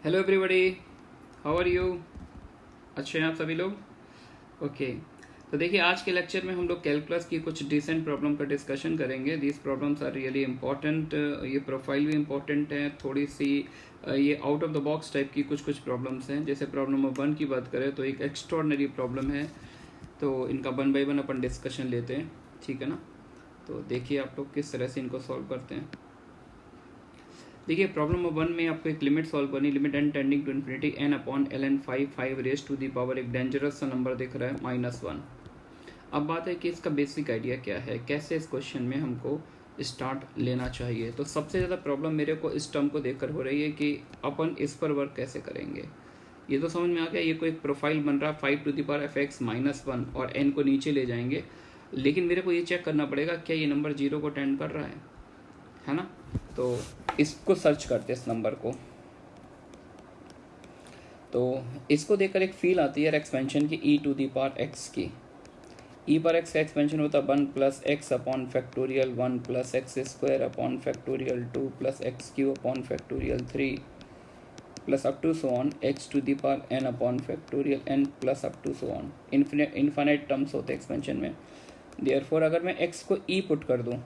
Hello everybody, how are you. अच्छे हैं आप सभी लोग। ओके, तो देखिए आज के लेक्चर में हम लोग कैलकुलस की कुछ डिसेंट प्रॉब्लम का डिस्कशन करेंगे। These problems are really important. ये प्रोफाइल भी इंपॉर्टेंट है थोड़ी सी। ये out of the box type की कुछ प्रॉब्लम्स हैं। जैसे प्रॉब्लम नंबर 1 की बात करें तो एक एक्स्ट्रॉर्डनरी प्रॉब्लम है, तो इनका 1 बाय 1 अपन डिस्कशन लेते हैं, ठीक है ना। तो देखिए आप लोग किस तरह से इनको सॉल्व करते हैं। देखिए प्रॉब्लम नंबर 1 में आपको एक लिमिट सॉल्व करनी, limit n tending to infinity n upon ln 5 raise to the power एक डेंजरस सा नंबर दिख रहा है -1। अब बात है कि इसका बेसिक आइडिया क्या है, कैसे इस क्वेश्चन में हमको स्टार्ट लेना चाहिए। तो सबसे ज़्यादा प्रॉब्लम मेरे को इस टर्म को देखकर हो रही है कि अपन इस पर वर्क कैसे करेंगे। ये तो समझ में आ गया, ये कोई प्रोफाइल बन रहा है 5 टू दी पावर fx -1 और n को नीचे ले जाएंगे, लेकिन मेरे को ये चेक करना पड़ेगा क्या ये नंबर 0 को टेंड कर रहा है ना। तो इसको सर्च करते हैं इस नंबर को, तो इसको देखकर एक फील आती है एक्सपेंशन की e to the power x की। e पर x का एक्सपेंशन होता है 1 plus x upon factorial 1 plus x square upon factorial 2 plus x cube upon factorial 3 plus up to so on x to the power n upon factorial n plus up to so on. Infinite terms होते हैं expansion में। Therefore अगर मैं x को e put कर दूँ,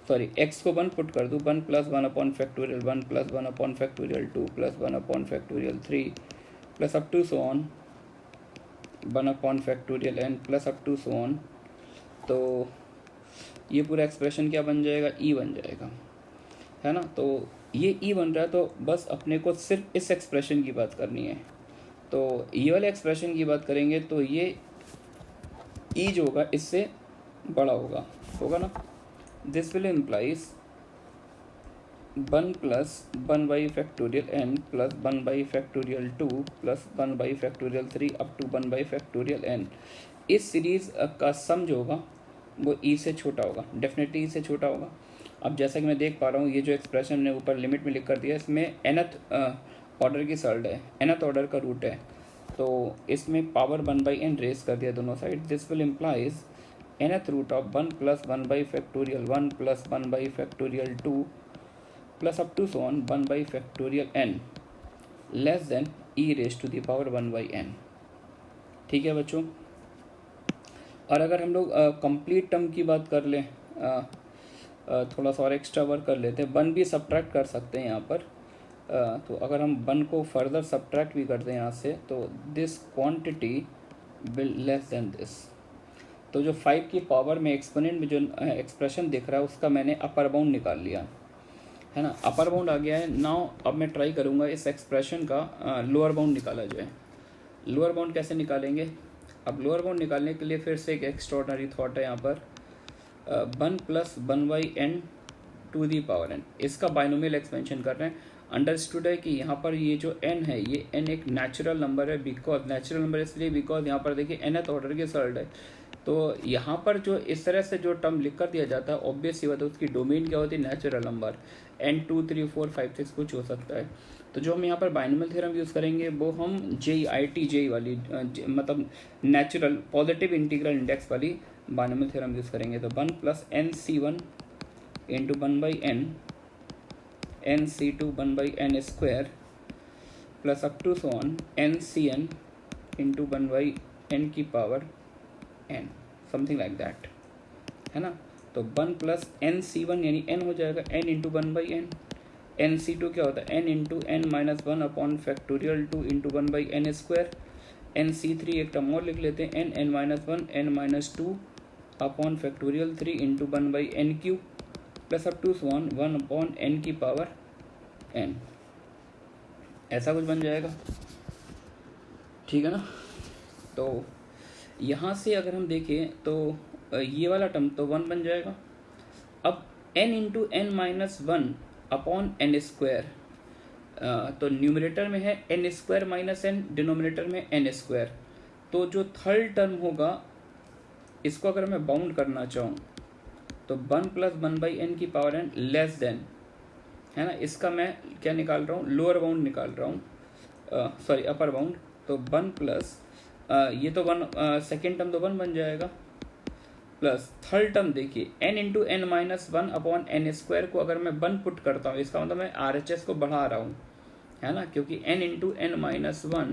sorry x को 1 put कर दूँ, 1 plus 1 upon factorial 1 plus 1 upon factorial 2 plus 1 upon factorial 3 plus up to so on 1 upon factorial n plus up to so on, तो ये पूरा एक्सप्रेशन क्या बन जाएगा, e बन जाएगा, है ना। तो ये e बन रहा है, तो बस अपने को सिर्फ इस एक्सप्रेशन की बात करनी है। तो ये वाले एक्सप्रेशन की बात करेंगे तो ये e जो होगा इससे बड़ा होगा ना। This will implies 1 plus 1 by factorial n plus 1 by factorial 2 plus 1 by factorial 3 up to 1 by factorial n। इस सीरीज का सम जो होगा वो e से छोटा होगा, डेफिनेटली e से छोटा होगा। अब जैसा कि मैं देख पा रहा हूँ, ये जो एक्सप्रेशन मैंने ऊपर लिमिट में लिख कर दिया, इसमें nth ऑर्डर की सॉल्व है, nth ऑर्डर का रूट है, तो इसमें पावर 1 by n रेस कर दिया दोनों side. This will implies nth root of 1 plus 1 by factorial 1 plus 1 by factorial 2 plus up to so on 1 by factorial n less than e raised to the power 1 by n। ठीक है बच्चों। और अगर हम लोग कंप्लीट टर्म की बात कर लें, थोड़ा सा और एक्स्ट्रा वर्क कर लेते हैं, 1 भी सब्ट्रैक्ट कर सकते हैं यहाँ पर। तो अगर हम 1 को फर्दर सब्ट्रैक्ट भी करते हैं यहाँ से, तो this quantity will less than this. तो जो 5 की पावर में एक्सपोनेंट में जो एक्सप्रेशन दिख रहा है उसका मैंने अपर बाउंड निकाल लिया, है ना। अपर बाउंड आ गया है। नाउ अब मैं ट्राई करूँगा इस एक्सप्रेशन का लोअर बाउंड निकाला जाए। लोअर बाउंड कैसे निकालेंगे? अब लोअर बाउंड निकालने के लिए फिर से एक एक्स्ट्रॉर्डनरी थॉट है यहाँ पर। 1 plus 1 by n to the power n, इसका बाइनोमियल एक्सपेंशन कर रहे हैं। अंडरस्टूड है कि यहाँ पर ये जो n है, ये n एक नेचुरल नंबर है। बिकॉज नेचुरल नंबर इसलिए बिकॉज यहाँ पर देखिए nth ऑर्डर के सॉल्व है, तो यहाँ पर जो इस तरह से जो टर्म लिख कर दिया जाता है, ऑब्वियस ही बात है उसकी डोमेन क्या होती है, नेचुरल नंबर। n 2 3 4 5 6 कुछ हो सकता है। तो जो हम यहाँ पर बाइनोमियल थ्योरम यूज़ करेंगे वो हम JIT वाली मतलब नेचुरल पॉजिटिव इंटीग्रल इंडेक्स वाली बाइनोमियल थ्योरम यूज़ करेंगे। तो 1 plus NC1 into 1 by n NC2 1 by n square plus up to so on NCN into 1 by n की power n, something like that, है ना। तो 1 plus NC1 यानी n हो जाएगा n into 1 by n। NC2 क्या होता है n into n minus 1 upon factorial 2 into 1 by n square. NC3 एक टर्म और लिख लेते हैं n minus 1 n minus 2 upon factorial 3 into 1 by n cube plus up to one 1 upon n की power n। ऐसा कुछ बन जाएगा, ठीक है ना। तो यहाँ से अगर हम देखें तो ये वाला टर्म तो 1 बन जाएगा। अब n into n minus 1 upon n square, तो न्यूमरेटर में है n square minus n, denominator में n स्क्वायर। तो जो थर्ड टर्म होगा इसको अगर मैं बाउंड करना चाहूँ तो 1 प्लस 1 बाई n की पावर n लेस देन, है ना। इसका मैं क्या निकाल रहा हूँ, लोअर बाउंड निकाल रहा हूँ, सॉरी अपर बाउंड। तो 1 प्लस ये तो 1 सेकेंड टर्म तो 1 बन जाएगा, प्लस थर्ड टर्म देखिए n into n minus 1 upon n square को अगर मैं 1 पुट करता हूँ, इसका मतलब मैं RHS को बढ़ा रहा हूँ, है ना, क्योंकि n into n minus one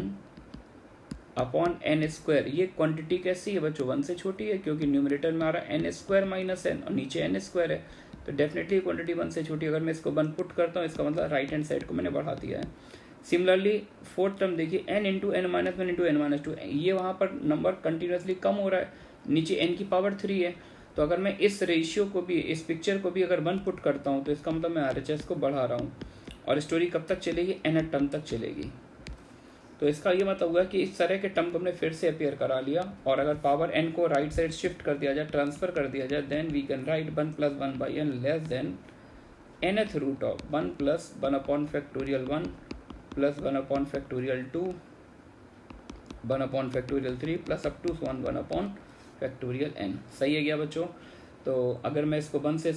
upon n square, ये क्वांटिटी कैसी है बच्चों, 1 से छोटी है, क्योंकि न्यूमरेटर में आ रहा है एन स्क्वायर माइनस एन और नीचे एन स्क्वायर है, तो डेफिनेटली क्वांटिटी 1 से छोटी। अगर मैं इसको 1 पुट करता हूँ, इसका मतलब राइट हैंड साइड को मैंने बढ़ा दिया है। सिमिलरली फोर्थ टर्म देखिए, n into n minus one into n minus two, ये वहाँ पर नंबर कंटिन्यूसली कम हो रहा है, नीचे एन की पावर 3 है, तो अगर मैं इस रेशियो को भी, इस पिक्चर को भी अगर 1 पुट करता हूँ, तो इसका मतलब मैं RHS को बढ़ा रहा हूँ, और स्टोरी कब तक चलेगी, nth टर्म तक चलेगी। तो इसका ये मतलब हुआ कि इस तरह के टर्म को हमने फिर से अपेयर करा लिया, और अगर पावर n को राइट साइड शिफ्ट कर दिया जाए, ट्रांसफर कर दिया जाए, then we can write 1 plus 1 by n less than nth root of 1 plus 1 upon factorial 1 plus 1 upon factorial 2 1 upon factorial 3 plus up to 1 upon factorial n। सही है क्या बच्चों? तो अगर मैं इसको 1 से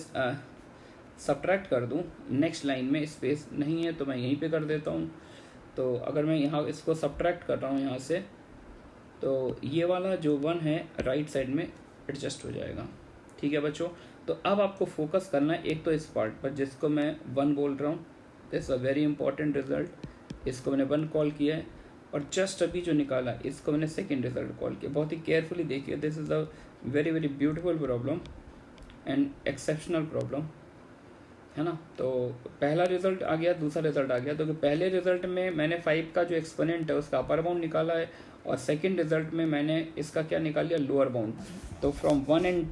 सब्ट्रैक्ट कर दूं, नेक्स्ट लाइन में स्पेस नहीं है तो मैं यहीं पे कर देता हूं। तो अगर मैं यहाँ इसको सब्ट्रैक्ट कर रहा हूँ यहाँ से, तो ये वाला जो 1 है राइट साइड में एडजस्ट हो जाएगा। ठीक है बच्चों, तो अब आपको फोकस करना है एक तो इस पार्ट पर जिसको मैं 1 बोल रहा हूँ, this a very important result, इसको मैंने 1 कॉल किया है, और जस्ट अभी जो निकाला इसको मैंने सेकेंड रिजल्ट कॉल किया। बहुत ही केयरफुली देखिए, this is a very very beautiful problem and exceptional problem, है ना। तो पहला रिजल्ट आ गया, दूसरा रिजल्ट आ गया। तो पहले रिजल्ट में मैंने 5 का जो एक्सपोनेंट है उसका अपर बाउंड निकाला है, और सेकंड रिजल्ट में मैंने इसका क्या निकाल लिया, लोअर बाउंड। तो फ्रॉम 1 and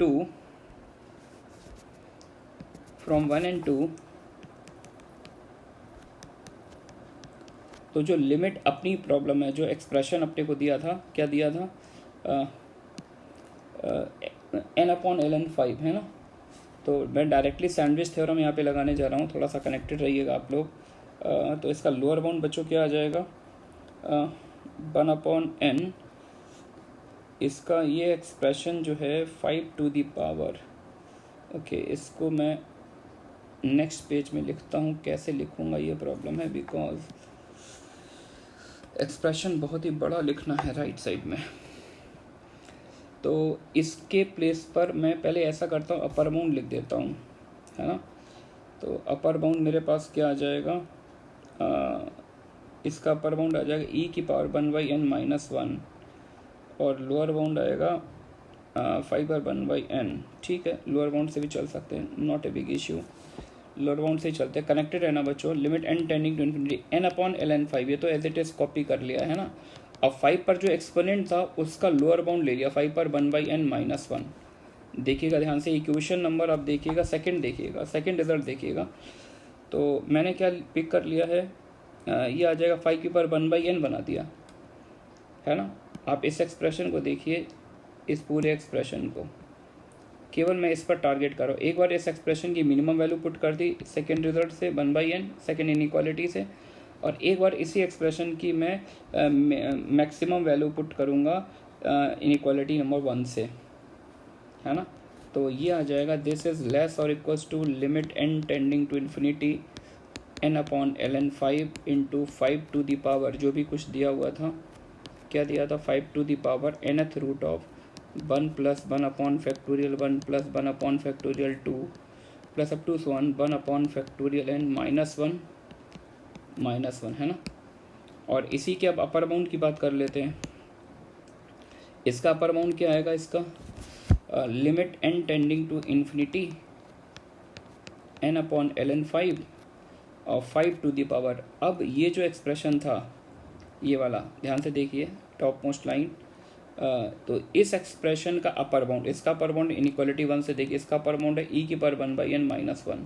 2 तो जो लिमिट अपनी प्रॉब्लम है, जो एक्सप्रेशन अपने को दिया था, क्या दिया था, n अपॉन ln5, है ना। तो मैं डायरेक्टली सैंडविच थ्योरम यहाँ पे लगाने जा रहा हूँ, थोड़ा सा कनेक्टेड रहिएगा आप लोग। तो इसका लोअर बाउंड बच्चों क्या आ जाएगा, 1 अपॉन n, इसका ये एक्सप्रेशन जो है 5 टू द पावर, ओके, इसको मैं नेक्स्ट पेज में लिखता हूँ। कैसे लिखूँगा ये प्रॉब्लम है, बिकॉज एक्सप्रेशन बहुत ही बड़ा लिखना है राइट साइड में। तो इसके प्लेस पर मैं पहले ऐसा करता हूँ, अपर बाउंड लिख देता हूँ, है ना। तो अपर बाउंड मेरे पास क्या आ जाएगा, इसका अपर बाउंड आ जाएगा e की पावर 1/n माइनस 1, और लोअर बाउंड आएगा 5/1/n। ठीक है, लोअर बाउंड से भी चल सकते हैं, not a big issue, lower bound से ही चलते हैं। कनेक्टेड है ना बच्चों, limit n tending to infinity n upon ln5, ये तो एज इट इज कॉपी कर लिया है ना। अब 5 पर जो एक्सपोनेंट था उसका लोअर बाउंड ले लिया, 5 पर 1/n माइनस 1। देखिएगा ध्यान से, इक्वेशन नंबर आप देखिएगा, सेकंड देखिएगा, सेकंड रिजल्ट देखिएगा। तो मैंने क्या पिक कर लिया है, ये आ जाएगा 5 की पावर 1/n बना दिया, है ना। आप इस एक्सप्रेशन को देखिए, इस पूरे एक्सप्रेशन को केवल मैं इस पर टारगेट कर रहा हूँ। एक बार इस एक्सप्रेशन की मिनिमम वैल्यू पुट कर दी सेकेंड रिजल्ट से 1/n, सेकेंड इनइक्वालिटी से, और एक बार इसी एक्सप्रेशन की मैं मैक्सिमम वैल्यू पुट करूँगा इनइक्वालिटी नंबर 1 से, है ना। तो ये आ जाएगा, दिस इज लेस और equals to limit n tending to infinity n upon ln5 into 5 to the power, जो भी कुछ दिया हुआ था, क्या दिया था, 5 to the power nth root of 1 plus 1 upon factorial 1 plus 1 upon factorial 2 plus up to 1 upon factorial n minus 1, है ना। और इसी के अब अपर बाउंड की बात कर लेते हैं। इसका अपर बाउंड क्या आएगा, इसका limit n tending to infinity n upon ln5 और 5 टू द पावर। अब ये जो एक्सप्रेशन था, ये वाला ध्यान से देखिए, टॉप मोस्ट लाइन, तो इस एक्सप्रेशन का अपर बाउंड, इसका अपर बाउंड इनइक्वालिटी 1 से देखिए, इसका अपर बाउंड है e की पावर 1/n माइनस 1,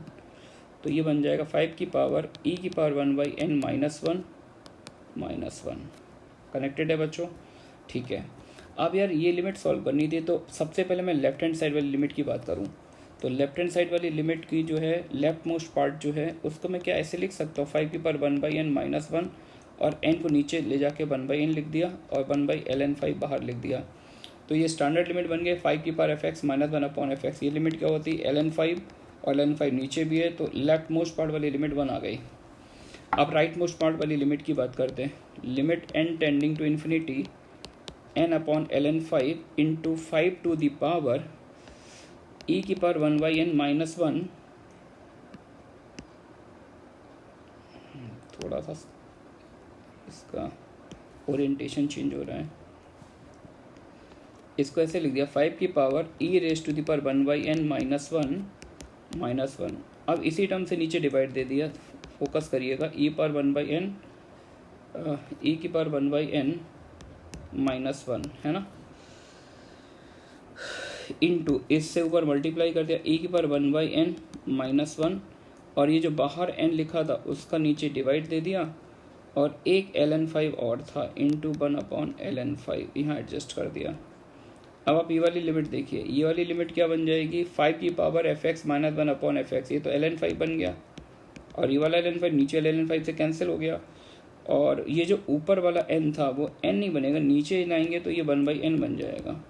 तो ये बन जाएगा 5 की पावर e की पावर 1/n माइनस 1। कनेक्टेड है बच्चों, ठीक है। अब यार ये लिमिट सॉल्व करनी थी, तो सबसे पहले मैं लेफ्ट हैंड साइड वाली लिमिट की बात करूँ, तो लेफ्ट हैंड साइड वाली लिमिट की जो है लेफ्ट मोस्ट पार्ट जो है, उसको मैं क्या ऐसे लिख सकता हूँ, 5 की पावर 1/n माइनस 1, और n को नीचे ले जाके 1/n लिख दिया, और 1/ln5 बाहर लिख दिया। तो ये स्टैंडर्ड लिमिट बन गई 5 की power fx minus 1 upon fx। ये लिमिट क्या होती है, ln5, और ln5 नीचे भी है, तो लेफ्ट मोस्ट पार्ट वाली लिमिट 1 आ गई। अब राइट मोस्ट पार्ट वाली लिमिट की बात करते हैं। Limit n tending to infinity n upon ln5 into 5 to the power e की पावर 1/n माइनस 1, थोड़ा सा इसका ओरिएंटेशन चेंज हो रहा है। इसको ऐसे लिख दिया 5 की power e raise to the power 1/n -1 अब इसी टर्म से नीचे डिवाइड दे दिया, फोकस करिएगा, e पावर 1/n e की पावर 1/n -1 है ना, इनटू इससे ऊपर मल्टीप्लाई कर दिया e की पावर 1/n -1 और ये जो बाहर n लिखा था उसका नीचे डिवाइड दे दिया और एक ln5 और था इनटू 1/ln5 यहाँ एडजस्ट कर दिया। अब आप ये वाली लिमिट देखिए, ये वाली लिमिट क्या बन जाएगी 5 की पावर fx -1 fx, ये तो ln5 बन गया और ये वाला ln5 नीचे ln5 से कैंसिल हो गया और ये जो ऊपर वाला n था वो n नहीं बनेगा, नीचे लाएंगे तो ये 1/n बन जाएगा।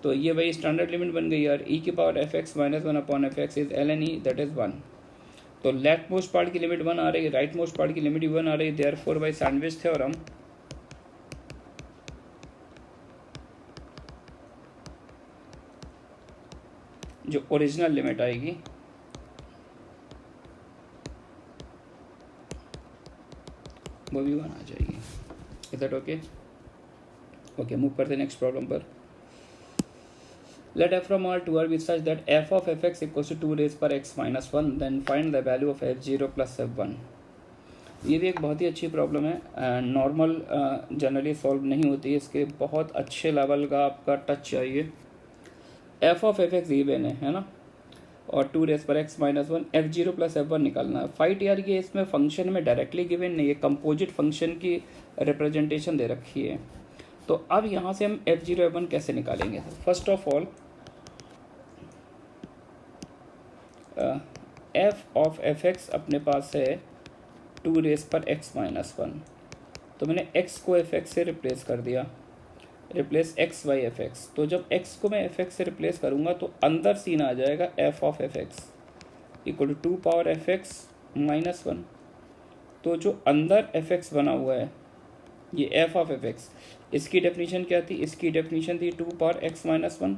तो ये भाई स्टैंडर्ड लिमिट बन गई यार, e की power fx -1 fx is ln e that is 1। तो लेफ्ट मोस्ट पार्ट की लिमिट 1 आ रही है, राइट मोस्ट पार्ट की लिमिट भी 1 आ रही है, देयरफॉर बाय सैंडविच थ्योरम जो ओरिजिनल लिमिट आएगी वो भी 1 आ जाएगी। Is that okay? Okay, move करते नेक्स्ट प्रॉब्लम पर। Let f from R to R be such that f of fx equals to 2 raised per x minus 1, then find the value of f0 plus f1। ये भी एक बहुत ही अच्छी problem है, normal generally solve नहीं होती है, इसके बहुत अच्छे लेवल का आपका टच चाहिए। f ऑफ fx इवन है ना, और 2 रेज पर x minus 1, f0 plus f1 निकालना है। फाइट यार ये इसमें फंक्शन में डायरेक्टली गिवन नहीं है, कंपोजिट फंक्शन की रिप्रेजेंटेशन दे रखी है। तो अब यहाँ से हम f0 f1 कैसे निकालेंगे? First of all f of fx अपने पास है 2 रेज पर x माइनस 1, तो मैंने x को fx से रिप्लेस कर दिया, रिप्लेस x बाई fx। तो जब x को मैं fx से रिप्लेस करूँगा तो अंदर सीन आ जाएगा f of fx equal to 2 power fx minus 1। तो जो अंदर fx बना हुआ है ये f ऑफ fx, इसकी डेफिनेशन क्या थी? इसकी डेफिनेशन थी 2 पावर x माइनस 1।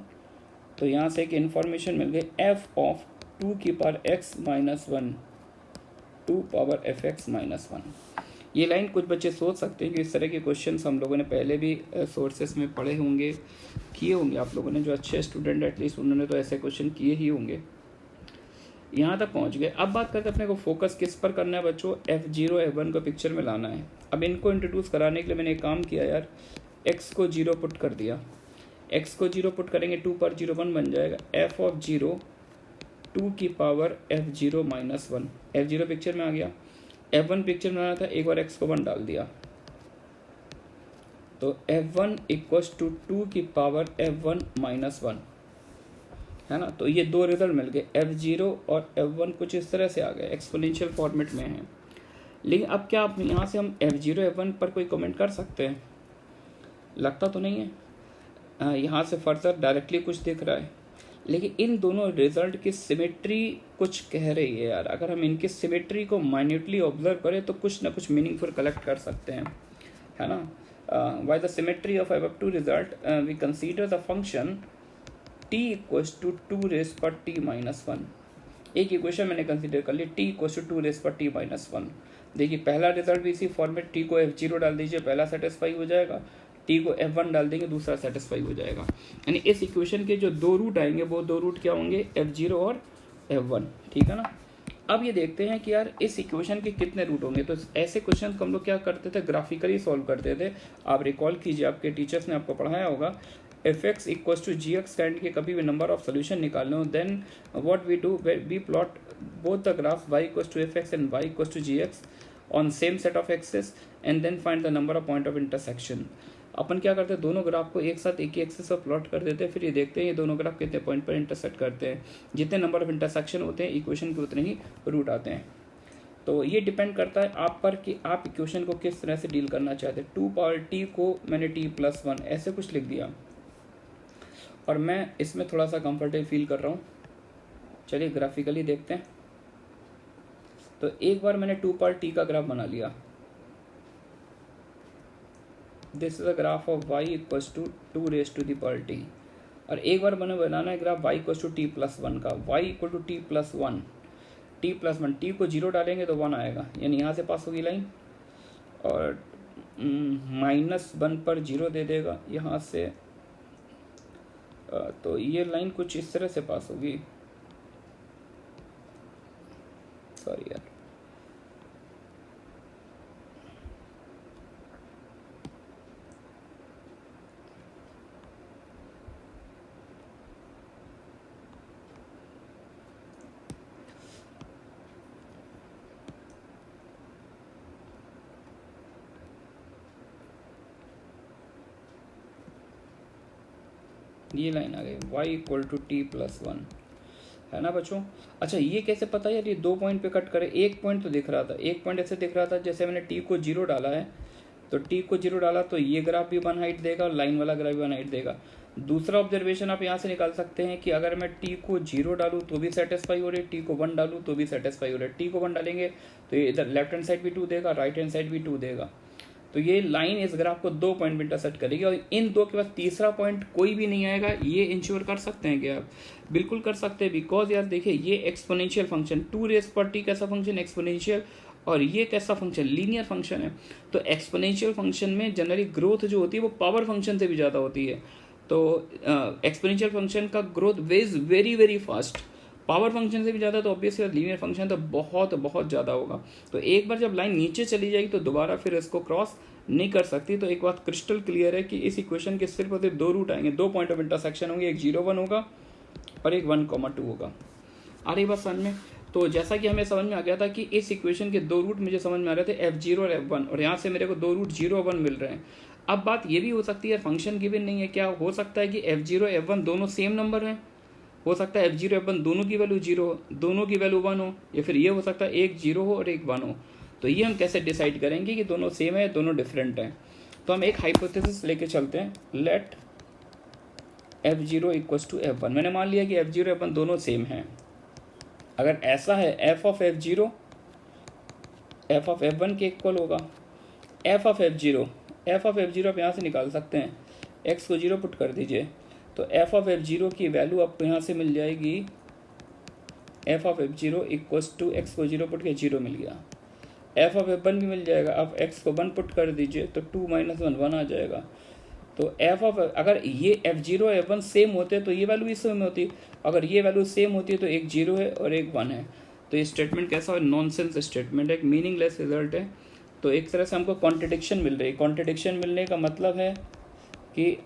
तो यहाँ से एक इन्फॉर्मेशन मिल गई, f ऑफ 2 की power x minus 1, 2 power fx minus 1। ये लाइन कुछ बच्चे सोच सकते हैं कि इस तरह के क्वेश्चंस हम लोगों ने पहले भी सोर्सेस में पढ़े होंगे, किए होंगे। आप लोगों ने जो अच्छे स्टूडेंट एटलीस्ट उन्होंने तो ऐसे क्वेश्चन किए ही होंगे। यहाँ तक पहुँच गए। अब बात करते हैं अपने को फोकस किस पर करना है बच्चों? f0 f1 को पिक्चर में लाना है। अब इनको इंट्रोड्यूस कराने के लिए मैंने एक काम किया यार, x को 0 पुट कर दिया, x को 0 पुट करेंगे 2 पर 0 1 बन जाएगा, f ऑफ 0 2 की power f0 minus 1, f0 picture में आ गया, f1 पिक्चर में आना था, एक बार x को 1 डाल दिया, तो f1 इक्वल्स टू 2 की पावर f1 माइनस 1 है ना। तो ये दो रिजल्ट मिल गए, f0 और f1 कुछ इस तरह से आ गए, एक्सपोनेंशियल फॉर्मेट में है। लेकिन अब क्या आप यहाँ से हम f0 f1 पर कोई कमेंट कर सकते हैं? लगता तो नहीं है। यहाँ से फर्दर डायरेक्टली कुछ दिख रहा है, लेकिन इन दोनों रिजल्ट की सिमेट्री कुछ कह रही है यार। अगर हम इनकी सिमेट्री को माइन्यूटली ऑब्जर्व करें तो कुछ ना कुछ मीनिंगफुल कलेक्ट कर सकते हैं, है ना। By the symmetry of above two result we consider the function t equals to 2 raise पर t माइनस 1। एक इक्वेशन मैंने कंसीडर कर ली, t इक्वल्स टू 2 रेज पर t माइनस 1। देखिए पहला रिजल्ट भी इसी फॉर्मेट, t को f0 डाल दीजिए, पहला सेटिस्फाई हो जाएगा, t को f1 डाल देंगे, दूसरा सेटिस्फाई हो जाएगा। यानी इस इक्वेशन के जो दो रूट आएंगे वो दो रूट क्या होंगे? f0 और f1, ठीक है ना। अब ये देखते हैं कि यार इस इक्वेशन के कितने रूट होंगे। तो ऐसे क्वेश्चन को हम लोग क्या करते थे? ग्राफिकली सॉल्व करते थे। आप रिकॉल कीजिए, आपके टीचर्स ने आपको पढ़ाया होगा, fx equals to gx kind के कभी भी नंबर ऑफ सोल्यूशन निकालने हो, then what we do, we plot both the graph y equals to fx and y equals to gx on same set of axes and then find the number of point of intersection. अपन क्या करते हैं? दोनों graph को एक साथ एक ही access पर प्लॉट कर देते हैं, फिर ये देखते हैं ये दोनों ग्राफ कितने पॉइंट पर इंटरसेक्ट करते हैं। जितने नंबर ऑफ इंटरसेक्शन होते हैं इक्वेशन के उतने ही रूट आते हैं। तो ये डिपेंड करता है आप पर कि आप इक्वेशन को किस तरह से डील करना चाहते हैं। 2 पावर t को मैंने t+1 ऐसे कुछ लिख दिया और मैं इसमें थोड़ा सा कंफर्टेबल फील कर रहा हूँ। चलिए ग्राफिकली देखते हैं। तो एक बार मैंने 2 पावर t का ग्राफ बना लिया, this is a graph of y equals to 2 raise to the power t। और एक बार मैंने बनाना है graph y equals to t+1 का, y equal to t+1, t+1, t को 0 डालेंगे तो 1 आएगा, यानी यहाँ से पास होगी लाइन। और -1 पर 0 दे देगा यहाँ से। तो ये लाइन कुछ इस तरह से पास होगी, सॉरी यार, ये लाइन आ गई y = t+1, है ना बच्चों। अच्छा ये कैसे पता यार, ये 2 पॉइंट पे कट करे, एक पॉइंट तो दिख रहा था, एक पॉइंट ऐसे दिख रहा था जैसे मैंने t को 0 डाला है, तो t को 0 डाला तो ये ग्राफ भी 1 हाइट देगा और लाइन वाला ग्राफ भी 1 हाइट देगा। दूसरा ऑब्जर्वेशन आप यहाँ से निकाल सकते हैं कि अगर मैं t को 0 डालूँ तो भी सेटिस्फाई हो रही है, t को 1 डालूँ तो भी सेटिस्फाई हो रहा है। t को 1 डालेंगे तो ये इधर लेफ्ट हैंड साइड भी 2 देगा, राइट हैंड साइड भी 2 देगा। तो ये लाइन इस ग्राफ को 2 पॉइंट में इंटरसेक्ट करेगी और इन दो के बाद तीसरा पॉइंट कोई भी नहीं आएगा, ये इंश्योर कर सकते हैं क्या आप? बिल्कुल कर सकते हैं, बिकॉज यार देखिए ये एक्सपोनेंशियल फंक्शन 2 कैसा फंक्शन एक्सपोनेंशियल, और ये कैसा फंक्शन लीनियर फंक्शन है। तो एक्सपोनेंशियल फंक्शन में जनरली ग्रोथ जो होती है वो पावर फंक्शन से भी ज़्यादा होती है। तो एक्सपोनेंशियल फंक्शन का growth was very very fast, power function से भी ज़्यादा, तो ऑब्वियसली लीनियर फंक्शन तो बहुत बहुत ज़्यादा होगा। तो एक बार जब लाइन नीचे चली जाएगी तो दोबारा फिर इसको क्रॉस नहीं कर सकती। तो एक बात क्रिस्टल क्लियर है कि इस इक्वेशन के सिर्फ और सिर्फ 2 रूट आएंगे, 2 पॉइंट ऑफ इंटरसेक्शन होंगे, एक 0,1 होगा और एक 1,2 होगा। आ रही बात समझ में। तो जैसा कि हमें समझ में आ गया था कि इस इक्वेशन के 2 रूट मुझे समझ में आ रहे थे f0 और f1, और यहाँ से मेरे को 2 रूट 0 और 1 मिल रहे हैं। अब बात ये भी हो सकती है फंक्शन गिवन नहीं है, क्या हो सकता है कि f0 f1 दोनों सेम नंबर हैं, हो सकता है f0 f1 दोनों की वैल्यू 0 हो, दोनों की वैल्यू 1 हो, या फिर ये हो सकता है एक 0 हो और एक 1 हो। तो ये हम कैसे डिसाइड करेंगे कि दोनों सेम है दोनों डिफरेंट हैं? तो हम एक हाइपोथेसिस लेके चलते हैं, लेट f0 = f1। मैंने मान लिया कि f0 f1 दोनों सेम हैं। अगर ऐसा है f of f0 f of f1 के इक्वल होगा। f of f0 आप यहाँ से निकाल सकते हैं, x को 0 पुट कर दीजिए तो f of f0 की वैल्यू आपको यहाँ से मिल जाएगी, f of f0 = x को 0 पुट के 0 मिल गया। f of f1 भी मिल जाएगा, आप x को 1 पुट कर दीजिए तो 2 - 1 1 आ जाएगा। तो f of अगर ये f0 f1 सेम होते तो ये वैल्यू भी सेम होती, अगर ये वैल्यू सेम होती है तो एक 0 है और एक 1 है। तो ये स्टेटमेंट कैसा है? नॉनसेंस स्टेटमेंट है, एक मीनिंगलेस रिजल्ट है। तो एक तरह से हमको कॉन्ट्रडिक्शन मिल रही है। कॉन्ट्रडिक्शन मिलने का मतलब है कि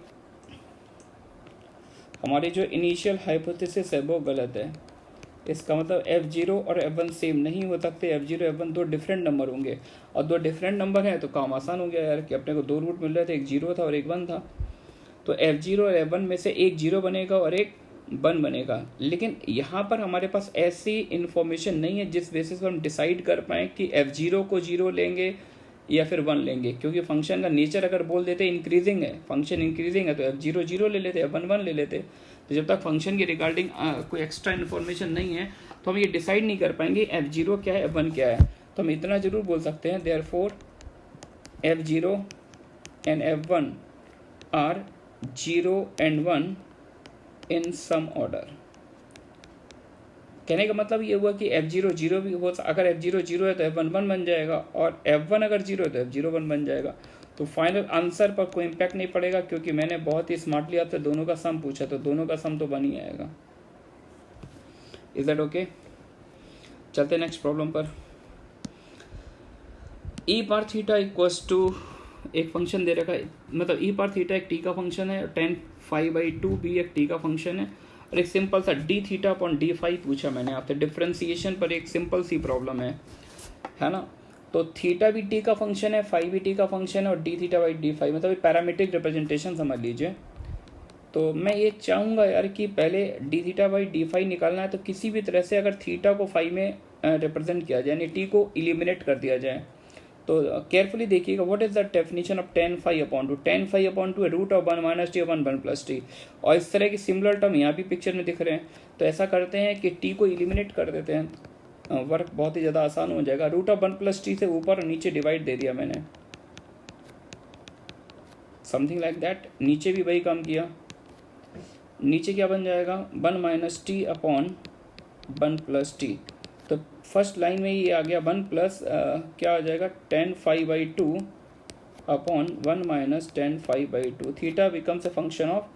हमारी जो इनिशियल हाइपोथेसिस है वो गलत है। इसका मतलब f0 और f1 सेम नहीं हो सकते, f0 f1 दो डिफरेंट नंबर होंगे, और दो डिफरेंट नंबर हैं तो काम आसान हो गया यार कि अपने को 2 रूट मिल रहे थे, एक 0 था और एक 1 था। तो f0 और f1 में से एक 0 बनेगा और एक 1 बनेगा। लेकिन यहाँ पर हमारे पास ऐसी इन्फॉर्मेशन नहीं है जिस बेसिस पर हम डिसाइड कर पाएँ कि f0 को 0 लेंगे या फिर 1 लेंगे, क्योंकि फंक्शन का नेचर अगर बोल देते इंक्रीजिंग है, फंक्शन इंक्रीजिंग है तो f0 0 ले लेते, f1 1 ले लेते। तो जब तक फंक्शन की रिगार्डिंग कोई एक्स्ट्रा इन्फॉर्मेशन नहीं है तो हम ये डिसाइड नहीं कर पाएंगे f0 क्या है f1 क्या है। तो हम इतना जरूर बोल सकते हैं, therefore f0 and f1 are 0 and 1 in some order. कहने का मतलब ये हुआ कि f0 0 भी हो, अगर f0 0 है तो f1 1 बन जाएगा, और f1 अगर 0 है तो f0 1 बन जाएगा। तो फाइनल आंसर पर कोई इम्पैक्ट नहीं पड़ेगा, क्योंकि मैंने बहुत ही स्मार्टली आपसे दोनों का सम पूछा, तो दोनों का सम तो बन ही आएगा। Is that okay? चलते नेक्स्ट प्रॉब्लम पर। e bar theta equals to एक फंक्शन दे रखा है, मतलब e बार थीटा एक t का फंक्शन है, tan phi/2 भी एक t का फंक्शन है, और एक सिंपल सा d theta upon d phi पूछा मैंने आपसे। डिफरेंशिएशन पर एक सिंपल सी प्रॉब्लम है ना। तो थीटा भी t का फंक्शन है, फाई भी t का फंक्शन है, और d theta by d phi मतलब पैरामीट्रिक रिप्रेजेंटेशन समझ लीजिए। तो मैं ये चाहूँगा यार कि पहले d theta by d phi निकालना है तो किसी भी तरह से अगर थीटा को फाई में रिप्रेजेंट किया जाए, यानी t को इलिमिनेट कर दिया जाए। तो केयरफुली देखिएगा, what is the definition of tan phi upon 2? tan phi upon 2 root of 1 minus t 1 1 plus t. और इस तरह की सिमिलर टर्म यहाँ भी पिक्चर में दिख रहे हैं। तो ऐसा करते हैं कि t को इलिमिनेट कर देते हैं, वर्क बहुत ही ज़्यादा आसान हो जाएगा। रूट ऑफ 1 प्लस टी से ऊपर और नीचे डिवाइड दे दिया मैंने, समथिंग लाइक दैट। नीचे भी वही काम किया, नीचे क्या बन जाएगा 1 minus T upon 1 plus T. तो फर्स्ट लाइन में ये आ गया 1 प्लस क्या आ जाएगा tan phi/2 upon 1 minus ten five by two. Theta becomes a function of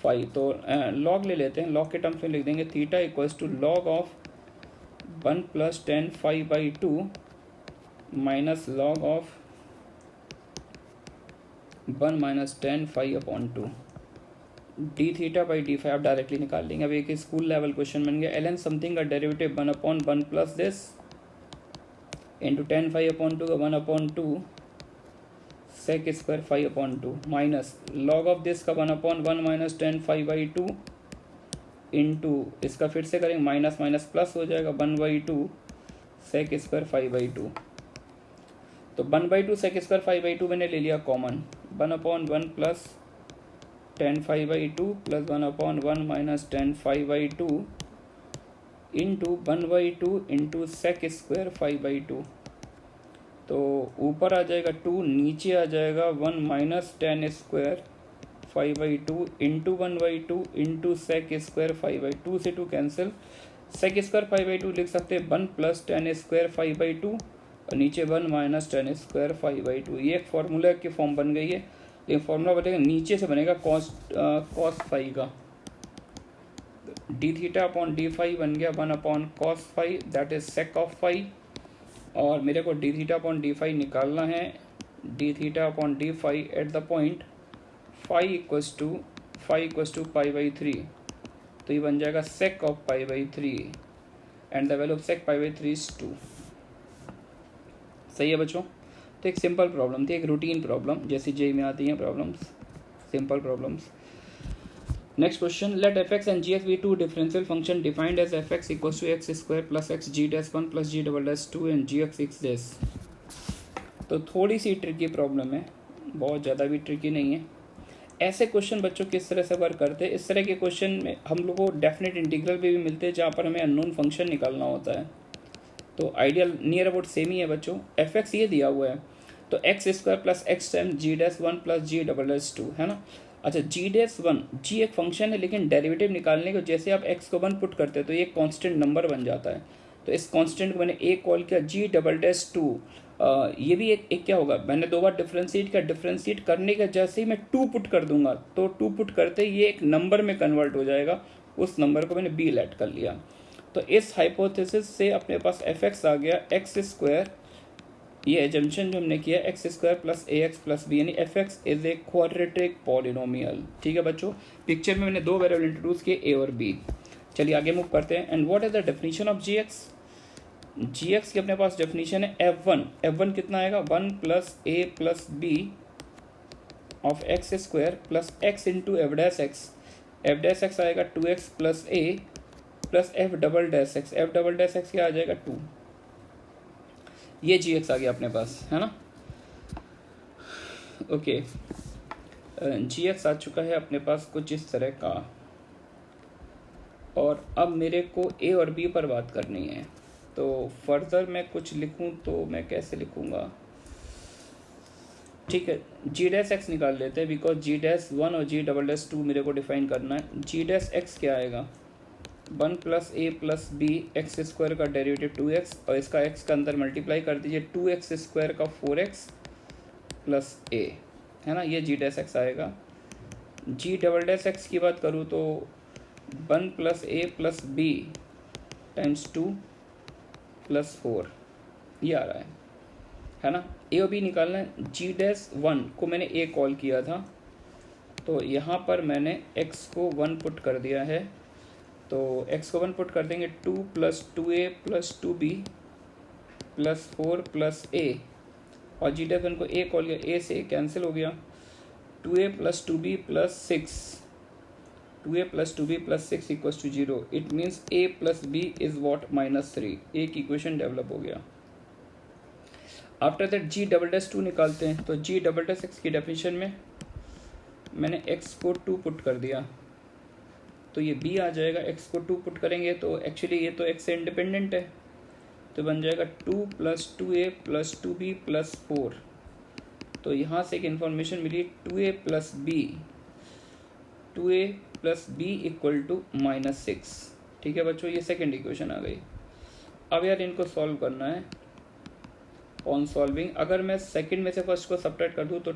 five, तो लॉग ले लेते हैं, लॉग के टर्म्स में लिख देंगे theta equals to log of 1 plus ten five by two minus log of 1 minus ten five upon two. D theta by d five आप directly निकाल लेंगे। अब एक स्कूल लेवल क्वेश्चन बन गया, एल एन समथिंग का derivative 1 upon 1 plus this into ten five upon two का 1 upon two sec square 5 upon two minus log of this का 1 upon 1 minus ten five by two into इसका फिर से करेंगे minus minus plus हो जाएगा 1 by two sec square 5 by two. तो 1 by two sec square 5 by two मैंने ले लिया common, 1 upon 1 plus ten five by two plus 1 upon 1 minus ten five by two into 1 by two into sec square 5 by two. तो ऊपर आ जाएगा 2, नीचे आ जाएगा 1 minus ten square 5 by two into 1 by two into sec square 5 by two से 2 cancel, sec square 5 by two लिख सकते हैं 1 plus ten square 5 by two और नीचे 1 minus ten square 5 by two. ये एक फार्मूला की फॉर्म बन गई है, ये फार्मूला बनेगा नीचे से बनेगा कॉस फाइव का, d theta upon d five बन गया 1 अपॉन cos five that is sec of five, और मेरे को d theta upon d five निकालना है, d theta upon d five at the point five equals to pi by three, तो ये बन जाएगा sec of pi by three and the value of sec pi by three is 2। सही है बच्चों। तो एक सिंपल प्रॉब्लम थी, एक रूटीन प्रॉब्लम जैसी जेई में आती हैं problems, simple problems. Next question, let f x and g x be two differential function defined as f x equals to x square plus x g dash one plus g double dash two and g x x dash. तो थोड़ी सी tricky problem है, बहुत ज़्यादा भी tricky नहीं है। ऐसे question बच्चों किस तरह से वर्क करते हैं, इस तरह के क्वेश्चन में हम लोग को डेफिनेट इंटीग्रल भी मिलते हैं जहाँ पर हमें अननोन फंक्शन निकालना होता है। तो आइडियल नियर अबाउट सेम ही है बच्चों। एफ एक्स ये दिया हुआ है तो x square plus x time g dash one plus g double dash two है ना। अच्छा जी डैश वन, जी एक फंक्शन है लेकिन डेरिवेटिव निकालने को जैसे आप एक्स को वन पुट करते हैं तो ये कांस्टेंट नंबर बन जाता है। तो इस कांस्टेंट को मैंने एक कॉल किया जी डबल डैश टू, ये भी एक क्या होगा, मैंने दो बार डिफ्रेंशिएट किया, डिफ्रेंशिएट करने का जैसे ही मैं 2 पुट कर दूंगा तो 2 पुट करते ही ये एक नंबर में कन्वर्ट हो जाएगा, उस नंबर को मैंने बी लेट कर लिया। तो इस हाइपोथेसिस से अपने पास एफ एक्स आ गया एक्स स्क्वायर, ये एजम्पशन जो हमने किया एक्स स्क्वायर प्लस ए एक्स प्लस बी, यानी F x is a quadratic polynomial. ठीक है बच्चों, पिक्चर में मैंने दो वेरिएबल इंट्रोड्यूस किए ए और बी। चलिए आगे मूव करते हैं। And what is the definition of G X, G X की अपने पास डेफिनेशन है एफ वन, एफ वन कितना आएगा 1 plus A plus B of X square plus X into F dash X आएगा 2x plus A plus F double dash X, F double dash X क्या आ जाएगा 2। ये जी एक्स आ गया अपने पास है ना। ओके, जी एक्स आ चुका है अपने पास कुछ इस तरह का, और अब मेरे को ए और बी पर बात करनी है। तो फर्दर मैं कुछ लिखूं तो मैं कैसे लिखूंगा, ठीक है जी डैश एक्स निकाल लेते हैं बिकॉज जी डैश वन और जी डबल डैश टू मेरे को डिफाइन करना है। जी डैश एक्स क्या आएगा 1 plus A plus B x square का डेरिवेटिव 2x और इसका x का अंदर मल्टीप्लाई कर दीजिए 2x स्क्वायर का 4x प्लस ए है ना, ये जी डैश एक्स आएगा। जी डबल डैश एक्स की बात करूँ तो 1 plus A plus B times 2 plus 4 ये आ रहा है ना। ए और बी निकालना है। जी डैश वन को मैंने ए कॉल किया था तो यहाँ पर मैंने x को 1 पुट कर दिया है, तो x को 1 पुट कर देंगे 2 plus 2a plus 2b plus 4 plus a, और जी डैश वन को a कॉल किया, a से कैंसिल हो गया, 2a plus 2b plus 6, 2a plus 2b plus 6 equals to 0। It means a plus b is what -3, एक equation develop हो गया। After that g double dash 2 निकालते हैं, तो जी डबल डैश एक्स की डेफिनेशन में मैंने x को 2 पुट कर दिया तो ये b आ जाएगा। x को 2 पुट करेंगे तो एक्चुअली ये तो x से इंडिपेंडेंट है, तो बन जाएगा 2 plus 2a plus 2b plus 4। तो यहाँ से एक इन्फॉर्मेशन मिली 2a plus b equal to -6। ठीक है बच्चों, ये सेकेंड इक्वेशन आ गई। अब यार इनको सॉल्व करना है, ऑन सॉल्विंग अगर मैं सेकंड में से फर्स्ट को सब्ट्रैक्ट कर दूँ तो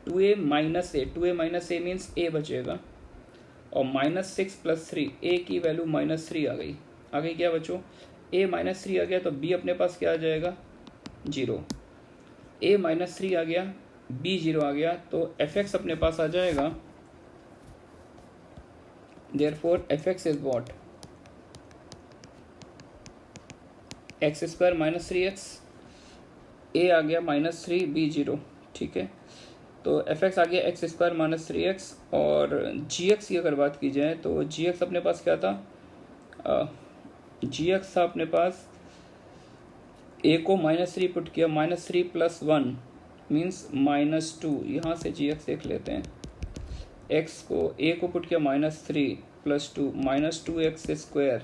2a minus A means a बचेगा, और -6 + 3 a की वैल्यू -3 आ गई क्या बच्चों? a -3 आ गया तो b अपने पास क्या आ जाएगा? 0। a -3 आ गया, b 0 आ गया, तो fx अपने पास आ जाएगा। Therefore fx is what? x² - 3x, a आ गया -3, b 0, ठीक है। तो fx आ गया x² - 3x, और gx की अगर बात की जाए तो gx अपने पास क्या था? gx था अपने पास, a को -3 पुट किया, -3 + 1 मीन्स -2, यहाँ से gx देख लेते हैं। x को a को पुट किया -3 + 2 -2x²,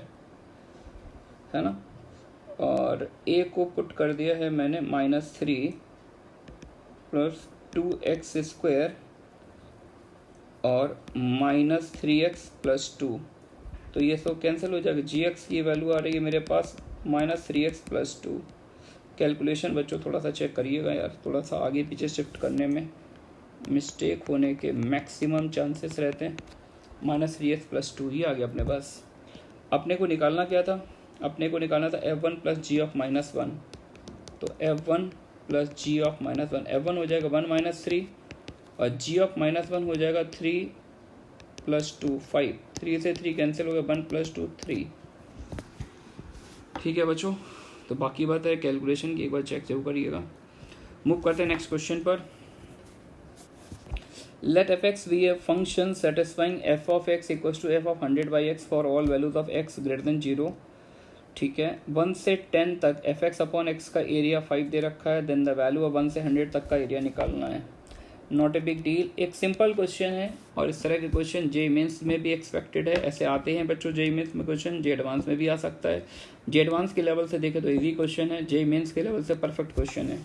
है ना, और a को पुट कर दिया है मैंने -3 + 2x² और -3x + 2, तो ये सब कैंसिल हो जाएगा। gx की वैल्यू आ रही है मेरे पास -3x + 2। कैलकुलेशन बच्चों थोड़ा सा चेक करिएगा यार, थोड़ा सा आगे पीछे शिफ्ट करने में मिस्टेक होने के मैक्सिमम चांसेस रहते हैं। -3x + 2 ही आ गया अपने पास। अपने को निकालना क्या था? अपने को निकालना था f1 + g of -1, तो f1 + g of -1, f1 हो जाएगा 1 - 3 और g of -1 हो जाएगा 3 + 2 5, 3 से 3 कैंसिल हो गया, 1 + 2 3। ठीक है बच्चों, तो बाकी बात है कैलकुलेशन की, एक बार चेक जरूर करिएगा। मूव करते हैं नेक्स्ट क्वेश्चन पर। Let fx be a function satisfying f of x equals to f of 100/x for all values of x greater than 0। ठीक है, 1 से 10 तक fx अपॉन x का एरिया 5 दे रखा है, देन द वैल्यू ऑफ 1 से 100 तक का एरिया निकालना है। नॉट ए बिग डील, एक सिंपल क्वेश्चन है, और इस तरह के क्वेश्चन जे मेंस में भी एक्सपेक्टेड है। ऐसे आते हैं बच्चों जे मेंस में क्वेश्चन, जे एडवांस में भी आ सकता है। जे एडवांस के लेवल से देखें तो इजी क्वेश्चन है, जे मेंस के लेवल से परफेक्ट क्वेश्चन है।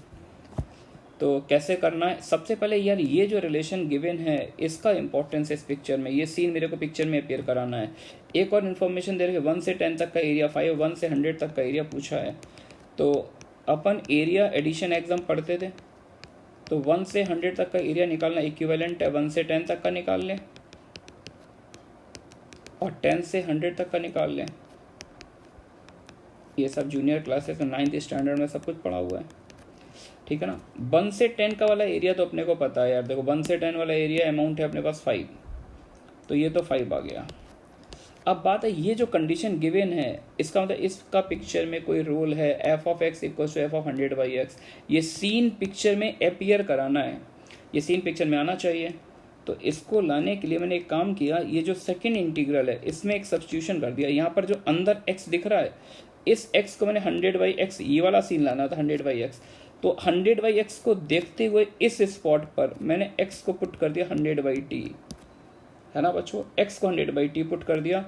तो कैसे करना है? सबसे पहले यार ये जो रिलेशन गिवन है इसका इंपॉर्टेंस इस पिक्चर में, ये सीन मेरे को पिक्चर में अपेयर कराना है। एक और इन्फॉर्मेशन दे रहे 1 से 10 तक का एरिया 5, 1 से 100 तक का एरिया पूछा है। तो अपन एरिया एडिशन एग्जाम पढ़ते थे, तो 1 से 100 तक का एरिया निकालना इक्विवेलेंट है 1 से 10 तक का निकाल लें, और 10 से 100 तक का निकाल लें। ये सब जूनियर क्लासेस में 9th स्टैंडर्ड में सब कुछ पढ़ा हुआ है, ठीक है ना। 1 से 10 का वाला एरिया तो अपने को पता है यार, देखो 1 से 10 वाला एरिया अमाउंट है अपने पास 5, तो ये तो 5 आ गया। अब बात है ये जो कंडीशन गिवन है इसका मतलब इसका पिक्चर में कोई रोल है, f of x equal to f of 100/x, ये सीन पिक्चर में अपीयर कराना है, ये सीन पिक्चर में आना चाहिए। तो इसको लाने के लिए मैंने एक काम किया, ये जो सेकेंड इंटीग्रल है इसमें एक सब्स्टिट्यूशन कर दिया। यहाँ पर जो अंदर x दिख रहा है, इस x को मैंने 100/x, ये वाला सीन लाना था 100/x, तो 100/x को देखते हुए इस स्पॉट पर मैंने x को पुट कर दिया 100/t, है ना बच्चों। x को 100/t पुट कर दिया,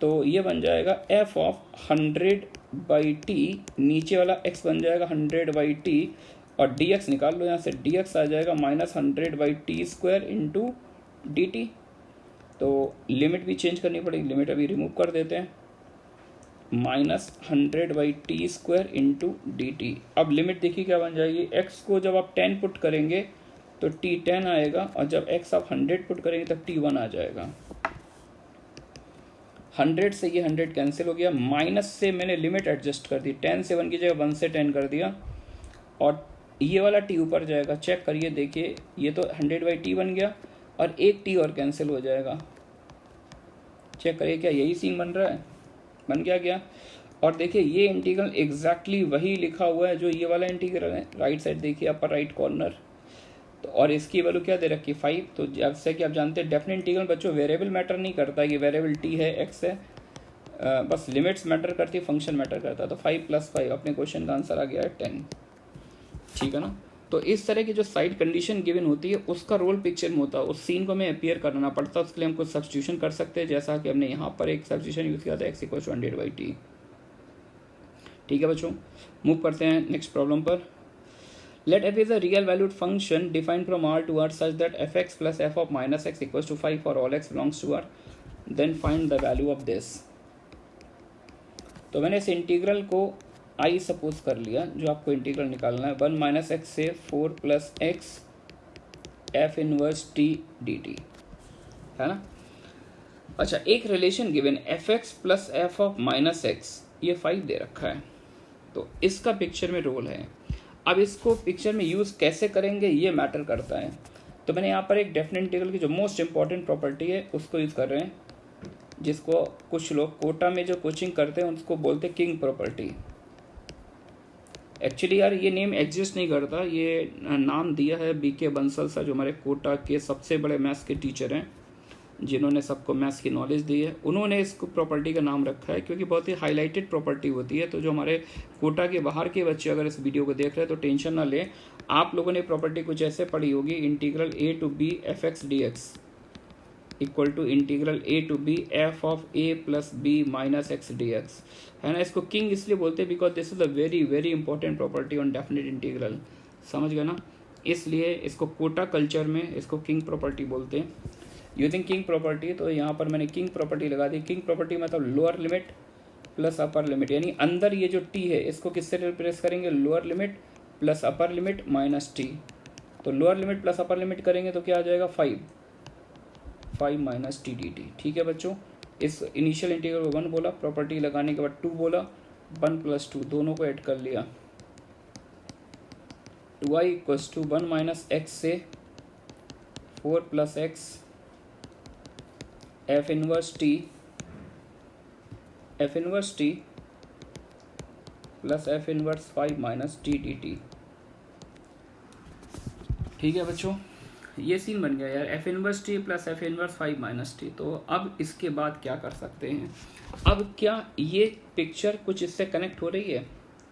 तो ये बन जाएगा f of 100/t, नीचे वाला x बन जाएगा 100/t, और dx निकाल लो यहाँ से, dx आ जाएगा -100/t² इंटू dt। तो लिमिट भी चेंज करनी पड़ेगी, लिमिट अभी रिमूव कर देते हैं, -100/t² इंटू dt। अब लिमिट देखिए क्या बन जाएगी, x को जब आप 10 पुट करेंगे तो t 10 आएगा, और जब x आप 100 पुट करेंगे तब t 1 आ जाएगा। 100 से ये 100 कैंसिल हो गया, माइनस से मैंने लिमिट एडजस्ट कर दी, 10 से 1 की जगह 1 से 10 कर दिया, और ये वाला t ऊपर जाएगा। चेक करिए, देखिए ये तो 100/t बन गया, और एक t और कैंसिल हो जाएगा। चेक करिए क्या यही सीन बन रहा है, बन क्या। और देखिए ये इंटीग्रल एग्जैक्टली वही लिखा हुआ है जो ये वाला इंटीग्रल है, राइट साइड देखिए अपर राइट कॉर्नर। तो और इसकी वैल्यू क्या दे रखी है 5। तो जैसे कि आप जानते हैं डेफिनेट इंटीग्रल बच्चों वेरिएबल मैटर नहीं करता है कि वेरिएबल t है x है, बस लिमिट्स मैटर करती है, फंक्शन मैटर करता है। तो 5 + 5 अपने क्वेश्चन का आंसर आ गया है 10, ठीक है ना। तो इस तरह की जो साइड कंडीशन गिवन होती है उसका रोल पिक्चर में होता है, उस सीन को हमें अपीयर करना पड़ता है, उसके लिए हम कुछ सब्स्टिट्यूशन कर सकते हैं, जैसा कि हमने यहाँ पर एक सब्स्टिट्यूशन यूज किया था x = 100/t। ठीक है बच्चों, मूव करते हैं नेक्स्ट प्रॉब्लम पर। Let f is a real valued function defined from R to R such that fx plus f of -x equals to 5 for all x belongs to R, then find the value of this। तो मैंने इस integral को I suppose कर लिया, जो आपको integral निकालना है 1 माइनस एक्स से 4 plus x F inverse T D T, है ना। अच्छा, एक relation given F x plus f of minus x, ये 5 दे रखा है, तो इसका पिक्चर में रोल है। अब इसको पिक्चर में यूज़ कैसे करेंगे ये मैटर करता है। तो मैंने यहाँ पर एक डेफिनेट इंटीग्रल की जो मोस्ट इंपॉर्टेंट प्रॉपर्टी है उसको यूज़ कर रहे हैं, जिसको कुछ लोग कोटा में जो कोचिंग करते हैं उसको बोलते हैं किंग प्रॉपर्टी। एक्चुअली यार ये नेम एग्जिस्ट नहीं करता, ये नाम दिया है BK बंसल सर, जो हमारे कोटा के सबसे बड़े मैथ्स के टीचर हैं, जिन्होंने सबको मैथ्स की नॉलेज दी है, उन्होंने इसको प्रॉपर्टी का नाम रखा है, क्योंकि बहुत ही हाईलाइटेड प्रॉपर्टी होती है। तो जो हमारे कोटा के बाहर के बच्चे अगर इस वीडियो को देख रहे हैं तो टेंशन ना लें, आप लोगों ने प्रॉपर्टी कुछ ऐसे पढ़ी होगी, integral A to B f x d x equal to integral A to B f of A plus b minus x d x, है ना। इसको किंग इसलिए बोलते हैं because this is a very very important property on definite integral, समझ गए ना। इसलिए इसको कोटा कल्चर में इसको किंग प्रॉपर्टी बोलते हैं। यूजिंग किंग प्रॉपर्टी, तो यहाँ पर मैंने किंग प्रॉपर्टी लगा दी। किंग प्रॉपर्टी मतलब lower limit plus upper limit, यानी अंदर ये जो टी है इसको किससे रिप्लेस करेंगे, lower limit plus upper limit minus T. तो lower limit plus upper limit करेंगे तो क्या आ जाएगा 5 माइनस टी डी टी। ठीक है बच्चों, इस इनिशियल इंटीग्रल को 1 बोला, प्रॉपर्टी लगाने के बाद 2 बोला, 1 प्लस 2 दोनों को ऐड कर लिया, 2i equals to 1 minus x से 4 plus x F inverse T plus F inverse 5 minus T D T. ठीक है बच्चों, ये सीन बन गया यार, F inverse T plus F inverse 5 minus T. तो अब इसके बाद क्या कर सकते हैं, अब क्या ये पिक्चर कुछ इससे कनेक्ट हो रही है,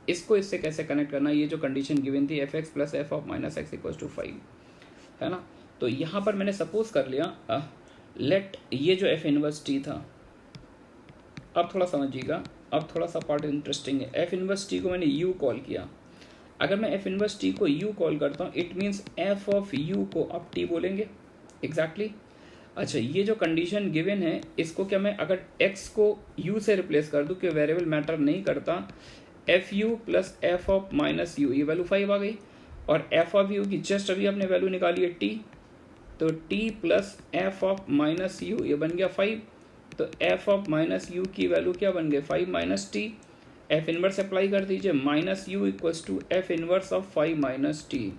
इसको इससे कैसे कनेक्ट करना, ये जो कंडीशन गिवन थी f x plus f of minus x equals to 5, है ना। तो यहाँ पर मैंने सपोज कर लिया लेट ये जो एफ इनवर्स टी था, अब थोड़ा समझिएगा, अब थोड़ा सा पार्ट इंटरेस्टिंग है। एफ इनवर्स टी को मैंने यू कॉल किया, अगर मैं एफ इनवर्स टी को यू कॉल करता हूँ it means F of you को अब टी बोलेंगे, एग्जैक्टली। अच्छा, ये जो कंडीशन गिवन है इसको क्या मैं अगर एक्स को यू से रिप्लेस कर दूँ, कि वेरिएबल मैटर नहीं करता, f u plus f of minus u, ये वैल्यू 5 आ गई, और एफ ऑफ यू की जस्ट अभी आपने वैल्यू निकाली है टी, तो t plus f of minus u ये बन गया 5, तो एफ ऑफ माइनस यू की वैल्यू क्या बन गई 5 minus t, f inverse apply कर दीजिए, minus u equals to f inverse of 5 minus T.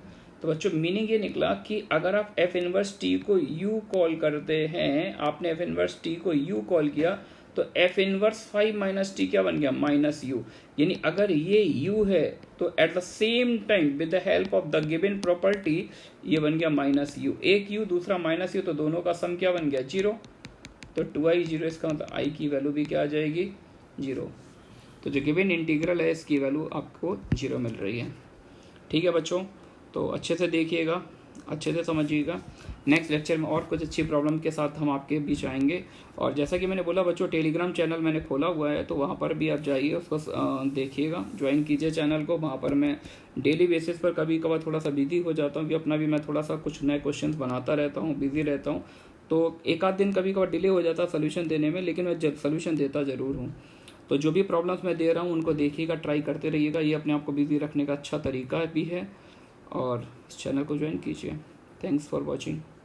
तो बच्चों मीनिंग ये निकला कि अगर आप एफ इनवर्स टी को यू कॉल करते हैं, आपने एफ इनवर्स टी को यू कॉल किया, तो एफ इनवर्स 5 माइनस टी क्या बन गया माइनस यू, यानी अगर ये u है तो at the same time with the help of the given property ये बन गया माइनस यू, एक u दूसरा माइनस यू, तो दोनों का सम क्या बन गया 0, तो 2i 0, इसका मतलब i की वैल्यू भी क्या आ जाएगी 0। तो जो गिवन इंटीग्रल है इसकी वैल्यू आपको 0 मिल रही है। ठीक है बच्चों, तो अच्छे से देखिएगा, अच्छे से समझिएगा। नेक्स्ट लेक्चर में और कुछ अच्छी प्रॉब्लम के साथ हम आपके बीच आएंगे। और जैसा कि मैंने बोला बच्चों, टेलीग्राम चैनल मैंने खोला हुआ है, तो वहाँ पर भी आप जाइए, उसको देखिएगा, ज्वाइन कीजिए चैनल को। वहाँ पर मैं डेली बेसिस पर कभी कभार थोड़ा सा बिजी हो जाता हूँ, कि अपना भी मैं थोड़ा सा कुछ नए क्वेश्चंस बनाता रहता हूँ, बिजी रहता हूँ, तो एक आध दिन कभी कभार डिले हो जाता है सोल्यूशन देने में, लेकिन मैं सोल्यूशन देता ज़रूर हूँ। तो जो भी प्रॉब्लम्स मैं दे रहा हूँ उनको देखिएगा, ट्राई करते रहिएगा, ये अपने आप को बिजी रखने का अच्छा तरीका भी है। और इस चैनल को ज्वाइन कीजिए। Thanks for watching.